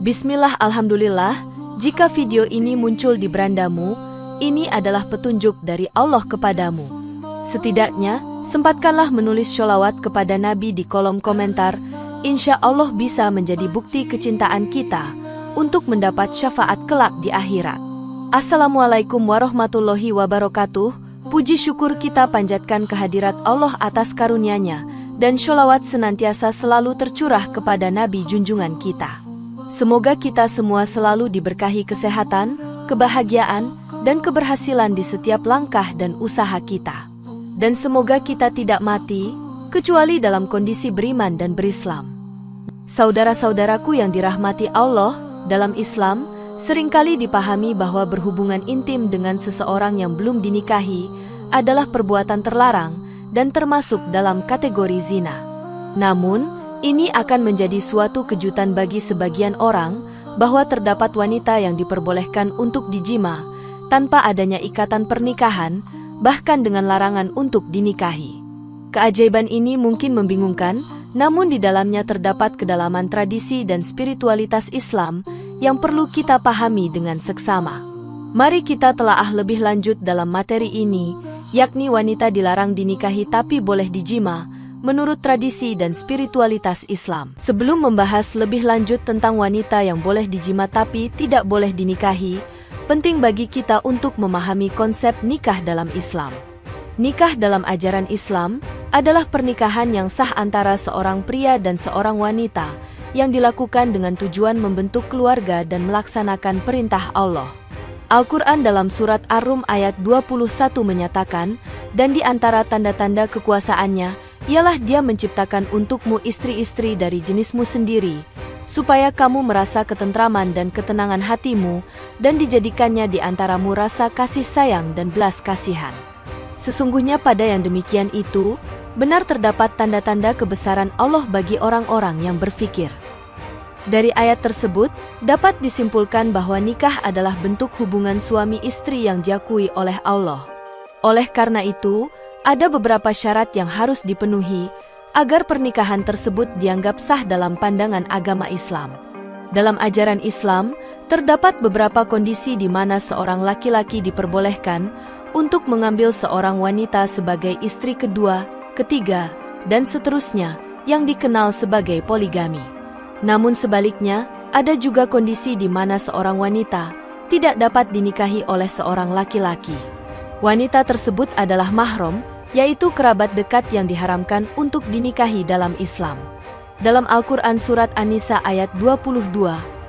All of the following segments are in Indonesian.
Bismillah, alhamdulillah, jika video ini muncul di berandamu, ini adalah petunjuk dari Allah kepadamu. Setidaknya, sempatkanlah menulis sholawat kepada Nabi di kolom komentar, insya Allah bisa menjadi bukti kecintaan kita untuk mendapat syafaat kelak di akhirat. Assalamualaikum warahmatullahi wabarakatuh. Puji syukur kita panjatkan kehadirat Allah atas karunia-Nya, dan sholawat senantiasa selalu tercurah kepada Nabi junjungan kita. Semoga kita semua selalu diberkahi kesehatan, kebahagiaan, dan keberhasilan di setiap langkah dan usaha kita. Dan semoga kita tidak mati, kecuali dalam kondisi beriman dan berislam. Saudara-saudaraku yang dirahmati Allah, dalam Islam, seringkali dipahami bahwa berhubungan intim dengan seseorang yang belum dinikahi adalah perbuatan terlarang dan termasuk dalam kategori zina. Namun, ini akan menjadi suatu kejutan bagi sebagian orang bahwa terdapat wanita yang diperbolehkan untuk dijima tanpa adanya ikatan pernikahan, bahkan dengan larangan untuk dinikahi. Keajaiban ini mungkin membingungkan, namun di dalamnya terdapat kedalaman tradisi dan spiritualitas Islam yang perlu kita pahami dengan seksama. Mari kita telaah lebih lanjut dalam materi ini, yakni wanita dilarang dinikahi tapi boleh dijima menurut tradisi dan spiritualitas Islam. Sebelum membahas lebih lanjut tentang wanita yang boleh dijima tapi tidak boleh dinikahi, penting bagi kita untuk memahami konsep nikah dalam Islam. Nikah dalam ajaran Islam adalah pernikahan yang sah antara seorang pria dan seorang wanita yang dilakukan dengan tujuan membentuk keluarga dan melaksanakan perintah Allah. Al-Quran dalam surat Ar-Rum ayat 21 menyatakan, dan di antara tanda-tanda kekuasaannya, ialah Dia menciptakan untukmu istri-istri dari jenismu sendiri, supaya kamu merasa ketentraman dan ketenangan hatimu, dan dijadikannya di antaramu rasa kasih sayang dan belas kasihan. Sesungguhnya pada yang demikian itu, benar terdapat tanda-tanda kebesaran Allah bagi orang-orang yang berfikir. Dari ayat tersebut, dapat disimpulkan bahwa nikah adalah bentuk hubungan suami istri yang diakui oleh Allah. Oleh karena itu, ada beberapa syarat yang harus dipenuhi agar pernikahan tersebut dianggap sah dalam pandangan agama Islam. Dalam ajaran Islam, terdapat beberapa kondisi di mana seorang laki-laki diperbolehkan untuk mengambil seorang wanita sebagai istri kedua, ketiga, dan seterusnya yang dikenal sebagai poligami. Namun sebaliknya, ada juga kondisi di mana seorang wanita tidak dapat dinikahi oleh seorang laki-laki. Wanita tersebut adalah mahram, yaitu kerabat dekat yang diharamkan untuk dinikahi dalam Islam. Dalam Al-Quran Surat An-Nisa ayat 22,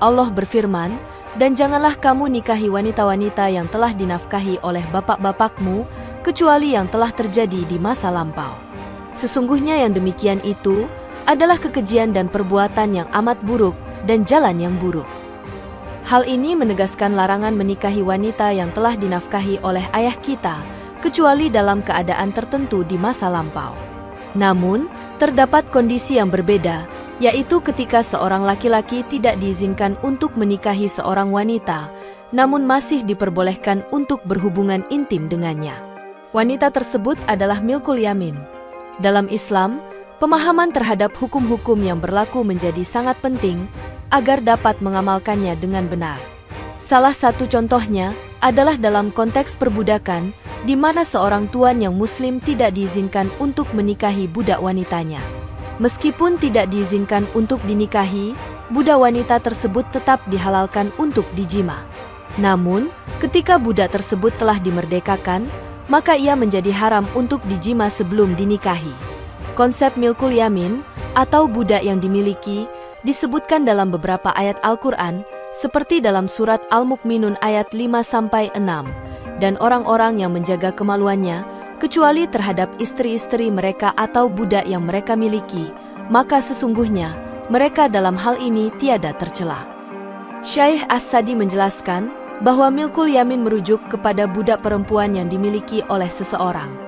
Allah berfirman, dan janganlah kamu nikahi wanita-wanita yang telah dinafkahi oleh bapak-bapakmu, kecuali yang telah terjadi di masa lampau. Sesungguhnya yang demikian itu adalah kekejian dan perbuatan yang amat buruk dan jalan yang buruk. Hal ini menegaskan larangan menikahi wanita yang telah dinafkahi oleh ayah kita, kecuali dalam keadaan tertentu di masa lampau. Namun, terdapat kondisi yang berbeda, yaitu ketika seorang laki-laki tidak diizinkan untuk menikahi seorang wanita, namun masih diperbolehkan untuk berhubungan intim dengannya. Wanita tersebut adalah milkul yamin. Dalam Islam, pemahaman terhadap hukum-hukum yang berlaku menjadi sangat penting agar dapat mengamalkannya dengan benar. Salah satu contohnya adalah dalam konteks perbudakan, di mana seorang tuan yang muslim tidak diizinkan untuk menikahi budak wanitanya. Meskipun tidak diizinkan untuk dinikahi, budak wanita tersebut tetap dihalalkan untuk dijima. Namun, ketika budak tersebut telah dimerdekakan, maka ia menjadi haram untuk dijima sebelum dinikahi. Konsep milkul yamin, atau budak yang dimiliki, disebutkan dalam beberapa ayat Al-Quran, seperti dalam surat Al-Mu'minun ayat 5-6, dan orang-orang yang menjaga kemaluannya, kecuali terhadap istri-istri mereka atau budak yang mereka miliki, maka sesungguhnya, mereka dalam hal ini tiada tercela. Syekh As-Sadi menjelaskan, bahwa milkul yamin merujuk kepada budak perempuan yang dimiliki oleh seseorang.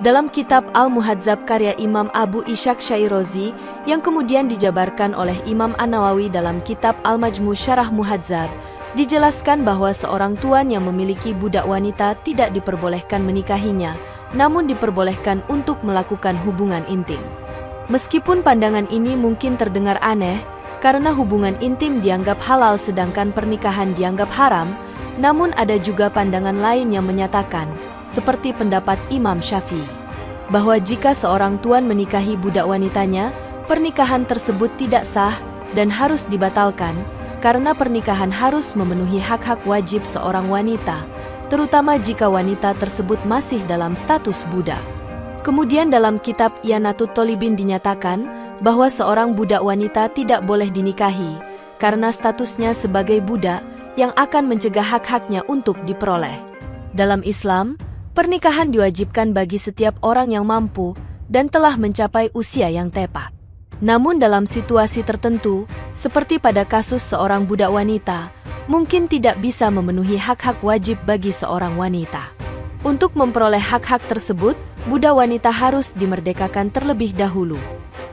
Dalam kitab Al-Muhadzab karya Imam Abu Ishaq Syairozi, yang kemudian dijabarkan oleh Imam An-Nawawi dalam kitab Al-Majmu Syarah Muhadzab, dijelaskan bahwa seorang tuan yang memiliki budak wanita tidak diperbolehkan menikahinya, namun diperbolehkan untuk melakukan hubungan intim. Meskipun pandangan ini mungkin terdengar aneh, karena hubungan intim dianggap halal sedangkan pernikahan dianggap haram. Namun ada juga pandangan lain yang menyatakan, seperti pendapat Imam Syafi'i, bahwa jika seorang tuan menikahi budak wanitanya, pernikahan tersebut tidak sah dan harus dibatalkan, karena pernikahan harus memenuhi hak-hak wajib seorang wanita, terutama jika wanita tersebut masih dalam status budak. Kemudian dalam kitab I'anatut Thalibin dinyatakan bahwa seorang budak wanita tidak boleh dinikahi karena statusnya sebagai budak yang akan mencegah hak-haknya untuk diperoleh. Dalam Islam, pernikahan diwajibkan bagi setiap orang yang mampu dan telah mencapai usia yang tepat. Namun dalam situasi tertentu, seperti pada kasus seorang budak wanita, mungkin tidak bisa memenuhi hak-hak wajib bagi seorang wanita. Untuk memperoleh hak-hak tersebut, budak wanita harus dimerdekakan terlebih dahulu.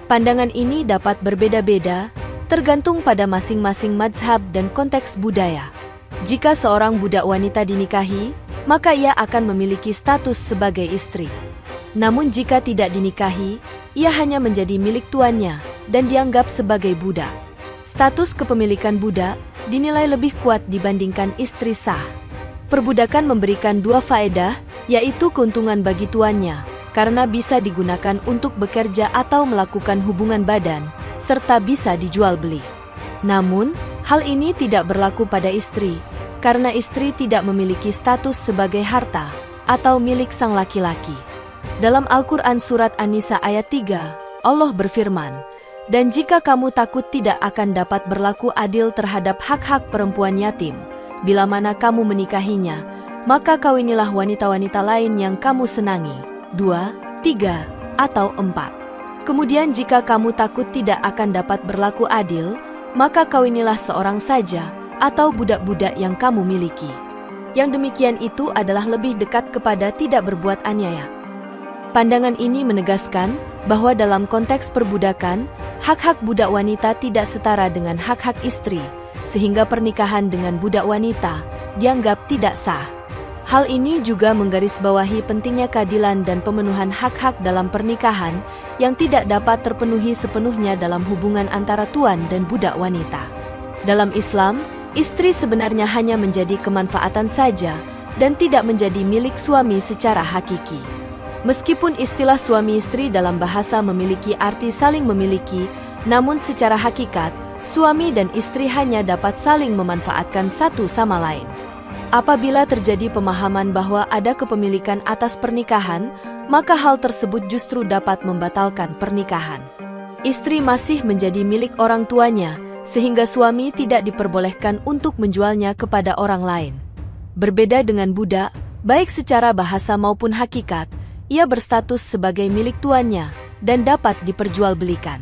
Pandangan ini dapat berbeda-beda, tergantung pada masing-masing mazhab dan konteks budaya. Jika seorang budak wanita dinikahi, maka ia akan memiliki status sebagai istri. Namun jika tidak dinikahi, ia hanya menjadi milik tuannya dan dianggap sebagai budak. Status kepemilikan budak dinilai lebih kuat dibandingkan istri sah. Perbudakan memberikan dua faedah, yaitu keuntungan bagi tuannya, karena bisa digunakan untuk bekerja atau melakukan hubungan badan, serta bisa dijual beli. Namun, hal ini tidak berlaku pada istri, karena istri tidak memiliki status sebagai harta atau milik sang laki-laki. Dalam Al-Quran Surat An-Nisa ayat 3, Allah berfirman, "Dan jika kamu takut tidak akan dapat berlaku adil terhadap hak-hak perempuan yatim, bila mana kamu menikahinya, maka kawinilah wanita-wanita lain yang kamu senangi, 2, 3, atau 4. Kemudian jika kamu takut tidak akan dapat berlaku adil, maka kawinilah seorang saja, atau budak-budak yang kamu miliki." Yang demikian itu adalah lebih dekat kepada tidak berbuat aniaya. Pandangan ini menegaskan bahwa dalam konteks perbudakan, hak-hak budak wanita tidak setara dengan hak-hak istri, sehingga pernikahan dengan budak wanita dianggap tidak sah. Hal ini juga menggarisbawahi pentingnya keadilan dan pemenuhan hak-hak dalam pernikahan yang tidak dapat terpenuhi sepenuhnya dalam hubungan antara tuan dan budak wanita. Dalam Islam, istri sebenarnya hanya menjadi kemanfaatan saja dan tidak menjadi milik suami secara hakiki. Meskipun istilah suami istri dalam bahasa memiliki arti saling memiliki, namun secara hakikat, suami dan istri hanya dapat saling memanfaatkan satu sama lain. Apabila terjadi pemahaman bahwa ada kepemilikan atas pernikahan, maka hal tersebut justru dapat membatalkan pernikahan. Istri masih menjadi milik orang tuanya, sehingga suami tidak diperbolehkan untuk menjualnya kepada orang lain. Berbeda dengan budak, baik secara bahasa maupun hakikat, ia berstatus sebagai milik tuannya dan dapat diperjualbelikan.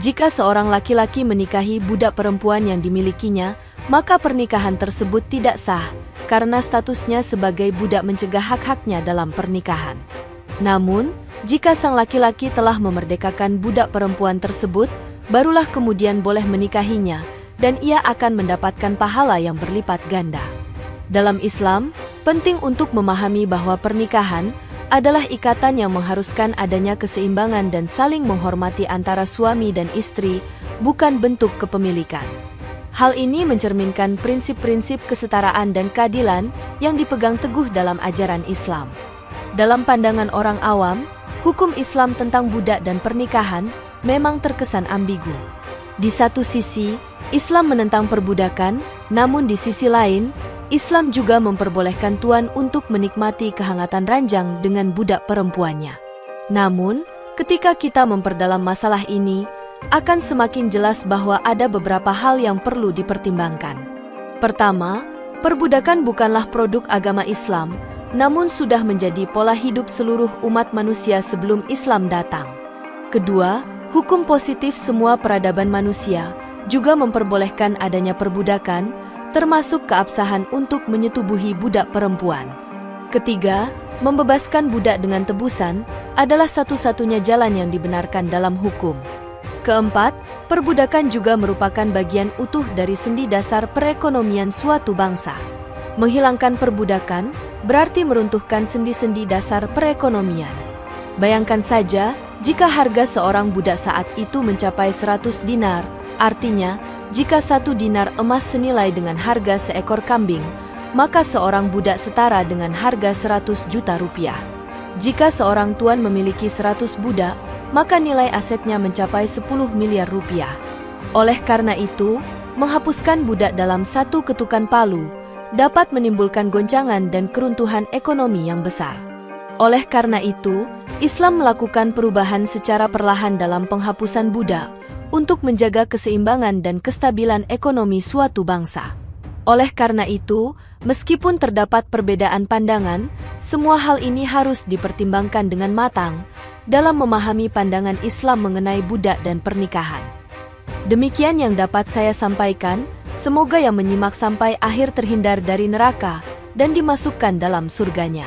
Jika seorang laki-laki menikahi budak perempuan yang dimilikinya, maka pernikahan tersebut tidak sah, karena statusnya sebagai budak mencegah hak-haknya dalam pernikahan. Namun, jika sang laki-laki telah memerdekakan budak perempuan tersebut, barulah kemudian boleh menikahinya, dan ia akan mendapatkan pahala yang berlipat ganda. Dalam Islam, penting untuk memahami bahwa pernikahan adalah ikatan yang mengharuskan adanya keseimbangan dan saling menghormati antara suami dan istri, bukan bentuk kepemilikan. Hal ini mencerminkan prinsip-prinsip kesetaraan dan keadilan yang dipegang teguh dalam ajaran Islam. Dalam pandangan orang awam, hukum Islam tentang budak dan pernikahan memang terkesan ambigu. Di satu sisi, Islam menentang perbudakan, namun di sisi lain, Islam juga memperbolehkan tuan untuk menikmati kehangatan ranjang dengan budak perempuannya. Namun, ketika kita memperdalam masalah ini, akan semakin jelas bahwa ada beberapa hal yang perlu dipertimbangkan. Pertama, perbudakan bukanlah produk agama Islam, namun sudah menjadi pola hidup seluruh umat manusia sebelum Islam datang. Kedua, hukum positif semua peradaban manusia juga memperbolehkan adanya perbudakan, termasuk keabsahan untuk menyetubuhi budak perempuan. Ketiga, membebaskan budak dengan tebusan adalah satu-satunya jalan yang dibenarkan dalam hukum. Keempat, perbudakan juga merupakan bagian utuh dari sendi dasar perekonomian suatu bangsa. Menghilangkan perbudakan berarti meruntuhkan sendi-sendi dasar perekonomian. Bayangkan saja, jika harga seorang budak saat itu mencapai 100 dinar, Artinya, jika 1 dinar emas senilai dengan harga seekor kambing, maka seorang budak setara dengan harga 100 juta rupiah. Jika seorang tuan memiliki 100 budak, maka nilai asetnya mencapai 10 miliar rupiah. Oleh karena itu, menghapuskan budak dalam satu ketukan palu dapat menimbulkan goncangan dan keruntuhan ekonomi yang besar. Oleh karena itu, Islam melakukan perubahan secara perlahan dalam penghapusan budak untuk menjaga keseimbangan dan kestabilan ekonomi suatu bangsa. Oleh karena itu, meskipun terdapat perbedaan pandangan, semua hal ini harus dipertimbangkan dengan matang dalam memahami pandangan Islam mengenai budak dan pernikahan. Demikian yang dapat saya sampaikan, semoga yang menyimak sampai akhir terhindar dari neraka dan dimasukkan dalam surganya.